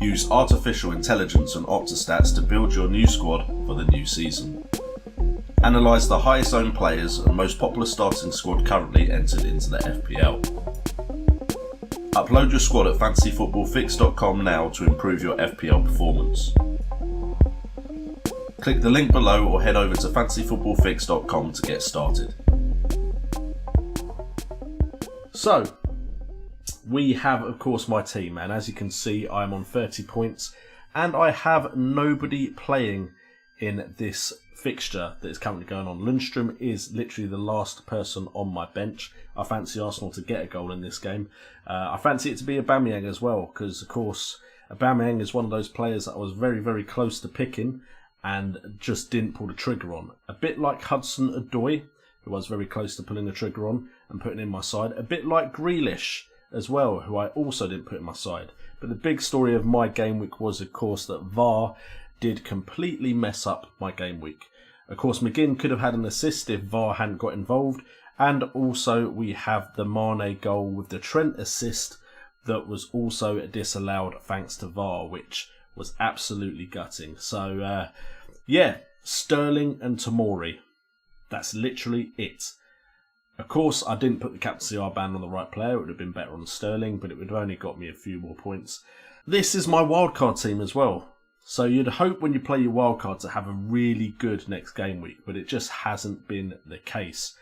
Use artificial intelligence and Optastats to build your new squad for the new season. Analyse the highest owned players and most popular starting squad currently entered into the FPL. Upload your squad at fantasyfootballfix.com now to improve your FPL performance. Click the link below or head over to fantasyfootballfix.com to get started. So, we have, of course, my team, and as you can see, I'm on 30 points, and I have nobody playing in this fixture that is currently going on. Lundstrom is literally the last person on my bench. I fancy Arsenal to get a goal in this game. I fancy it to be Aubameyang as well, because, of course, Aubameyang is one of those players that I was very, very close to picking and just didn't pull the trigger on. A bit like Hudson-Odoi, who I was very close to pulling the trigger on and putting in my side. A bit like Grealish as well, who I also didn't put in my side. But the big story of my game week was, of course, that VAR did completely mess up my game week. Of course, McGinn could have had an assist if VAR hadn't got involved. And also, we have the Mane goal with the Trent assist that was also disallowed thanks to VAR, which was absolutely gutting. So, yeah, Sterling and Tomori. That's literally it. Of course, I didn't put the captaincy armband on the right player. It would have been better on Sterling, but it would have only got me a few more points. This is my wildcard team as well. So you'd hope when you play your wildcard to have a really good next game week, but it just hasn't been the case.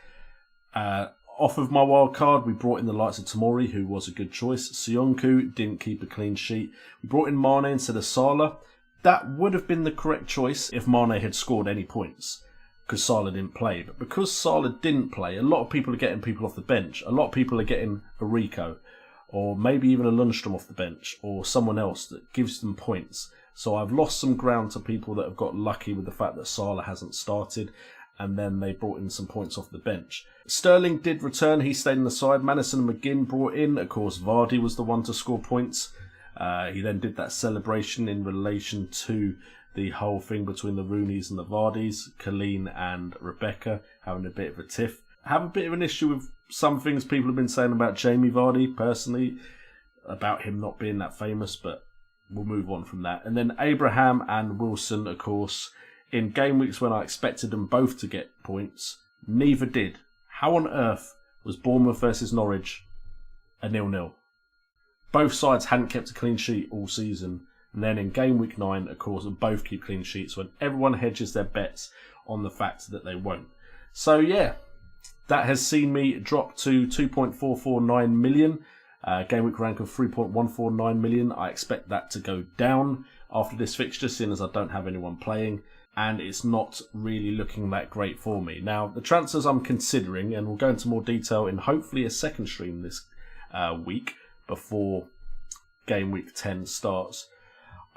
Off of my wildcard, we brought in the likes of Tomori, who was a good choice. Sionku didn't keep a clean sheet. We brought in Mane instead of Salah. That would have been the correct choice if Mane had scored any points, because Salah didn't play. But because Salah didn't play, a lot of people are getting people off the bench. A lot of people are getting a Rico, or maybe even a Lundstrom off the bench, or someone else that gives them points. So I've lost some ground to people that have got lucky with the fact that Salah hasn't started, and then they brought in some points off the bench. Sterling did return. He stayed in the side. Maddison and McGinn brought in. Of course, Vardy was the one to score points. He then did that celebration in relation to the whole thing between the Rooneys and the Vardys, Colleen and Rebecca having a bit of a tiff. I have a bit of an issue with some things people have been saying about Jamie Vardy, personally, about him not being that famous, but we'll move on from that. And then Abraham and Wilson, of course, in game weeks when I expected them both to get points, neither did. How on earth was Bournemouth versus Norwich a 0-0? Both sides hadn't kept a clean sheet all season. And then in game week 9, of course, both keep clean sheets when everyone hedges their bets on the fact that they won't. So yeah, that has seen me drop to 2.449 million. Game week rank of 3.149 million. I expect that to go down after this fixture, seeing as I don't have anyone playing. And it's not really looking that great for me. Now, the transfers I'm considering, and we'll go into more detail in hopefully a second stream this week before game week 10 starts.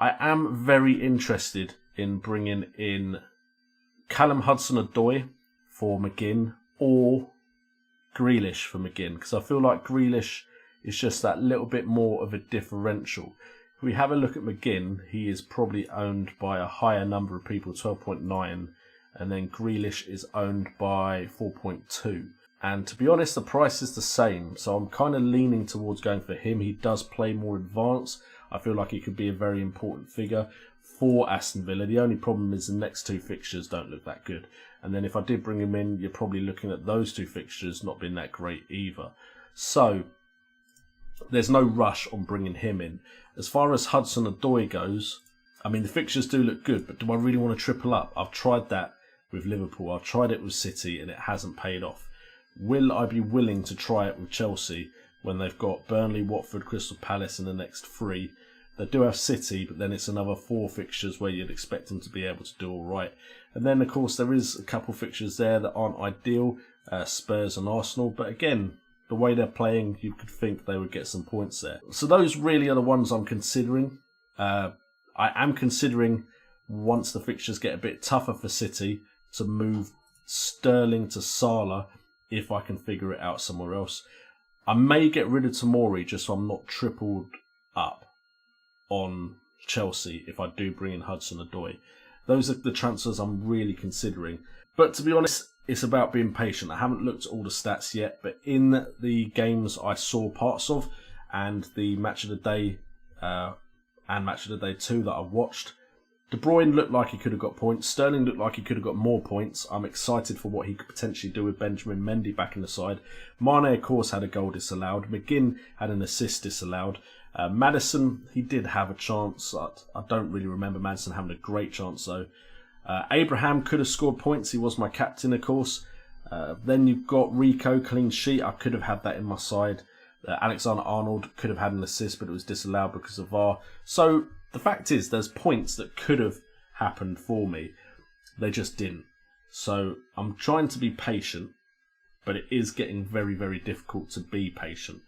I am very interested in bringing in Callum Hudson-Odoi for McGinn or Grealish for McGinn, because I feel like Grealish is just that little bit more of a differential. If we have a look at McGinn, he is probably owned by a higher number of people, 12.9, and then Grealish is owned by 4.2. And to be honest, the price is the same, so I'm kind of leaning towards going for him. He does play more advanced. I feel like he could be a very important figure for Aston Villa. The only problem is the next two fixtures don't look that good. And then if I did bring him in, you're probably looking at those two fixtures not being that great either. So there's no rush on bringing him in. As far as Hudson-Odoi goes, I mean, the fixtures do look good, but do I really want to triple up? I've tried that with Liverpool. I've tried it with City, and it hasn't paid off. Will I be willing to try it with Chelsea when they've got Burnley, Watford, Crystal Palace in the next 3? They do have City, but then it's another 4 fixtures where you'd expect them to be able to do all right. And then, of course, there is a couple fixtures there that aren't ideal, Spurs and Arsenal. But again, the way they're playing, you could think they would get some points there. So those really are the ones I'm considering. I am considering, once the fixtures get a bit tougher for City, to move Sterling to Salah if I can figure it out somewhere else. I may get rid of Tomori just so I'm not tripled up on Chelsea if I do bring in Hudson-Odoi. Those are the transfers I'm really considering. But to be honest, it's about being patient. I haven't looked at all the stats yet, but in the games I saw parts of and the match of the day and Match of the Day 2 that I watched. De Bruyne looked like he could have got points. Sterling looked like he could have got more points. I'm excited for what he could potentially do with Benjamin Mendy back in the side. Mane, of course, had a goal disallowed. McGinn had an assist disallowed. Maddison, he did have a chance. I don't really remember Maddison having a great chance, though. Abraham could have scored points. He was my captain, of course. Then you've got Rico, clean sheet. I could have had that in my side. Alexander-Arnold could have had an assist, but it was disallowed because of VAR. So the fact is, there's points that could have happened for me. They just didn't. So I'm trying to be patient, but it is getting very, very difficult to be patient.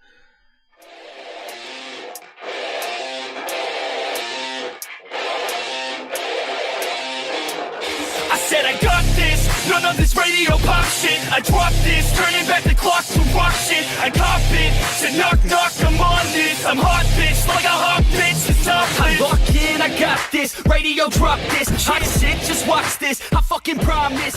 I said I got this, none of this radio pop shit. I dropped this, turning back the clock to rock shit. I cop it, said knock knock, I'm on this. I'm hot bitch, like a hot bitch, it's tough. I lock in, I got this, radio drop this. Hot shit, just watch this, I fucking promise.